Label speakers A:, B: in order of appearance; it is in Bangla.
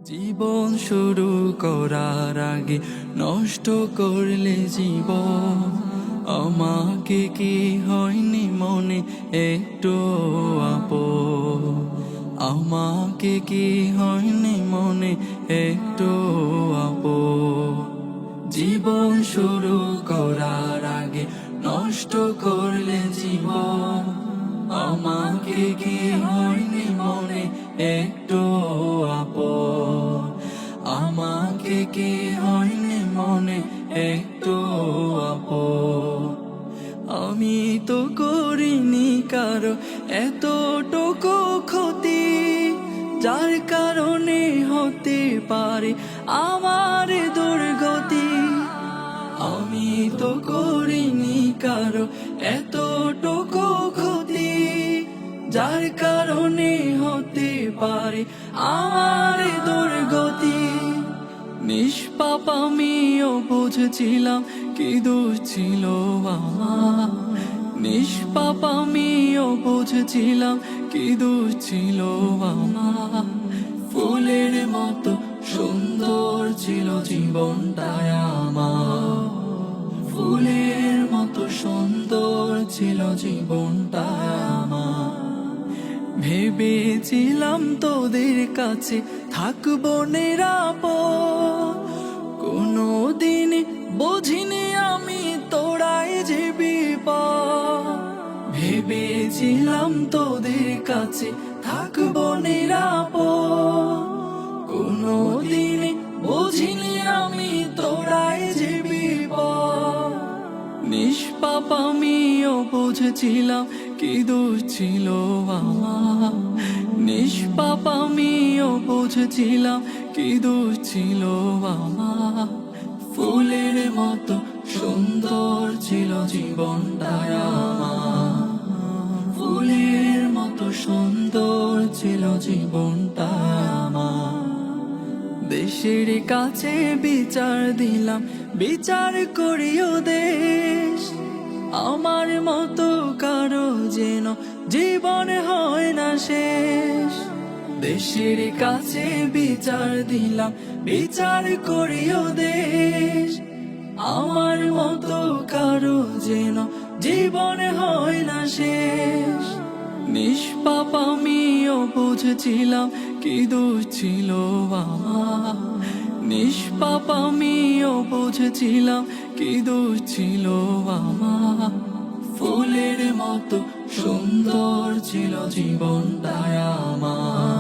A: জীবন শুরু করার আগে নষ্ট করলে জীবন, আমাকে কি হয়নি মনে একটু আপন, আমাকে কি হয়নি মনে একটু আপন। জীবন শুরু করার আগে নষ্ট করলে জীবন, আমাকে কি হয়নি মনে একটু আপন, আমাকে কি হয়নি মনে একটু আপন। আমি তো করিনি কারো এতটুকু ক্ষতি, যার কারণে হতে পারে আমার দুর্গতি। আমি তো করিনি কারো এতটুকু ক্ষতি, যার কারণে হতে পারে আমার দুর্গতি। নিষ্পাপ আমিও বুঝছিলাম কি দোষ ছিল আমার, নিষ্পাপ আমিও বুঝছিলাম কি দোষ ছিল আমার। ফুলের মতো সুন্দর ছিল জীবনটায় আমার, ফুলের মতো সুন্দর ছিল জীবনটায় আমার। ভেবেছিলাম তোদের কাছে থাকবো নিরাপদ, কোনোদিন বুঝিনি আমি তোরাই যে বিপদ। ভেবেছিলাম তোদের কাছে থাকবো নিরাপদ, কোনোদিন বুঝিনি আমি তোরাই যে বিপদ। নিষ্পাপ আমিও বুঝছিলাম কি দোষ ছিল আমার, নিষ্পাপ আমিও বুঝছিলাম কি দোষ ছিল আমার। ফুলের মতো সুন্দর ছিল জীবনটায় আমার, ফুলের মতো সুন্দর ছিল জীবনটায় আমার। দেশের কাছে বিচার দিলাম, বিচার করিও দেশ, আমার মতো কারো যেন জীবন হয় না শেষ। দেশের কাছে বিচার দিলাম, বিচার করিও দেশ, আমার মতো কারো যেন জীবন হয় না শেষ। নিষ্পাপ আমিও বুঝছিলাম কি দোষ ছিল আমার, নিষ্পাপ আমিও বুঝছিলাম কি দোষ ছিল আমার। ফুলের মতো সুন্দর ছিল জীবনটায় আমার।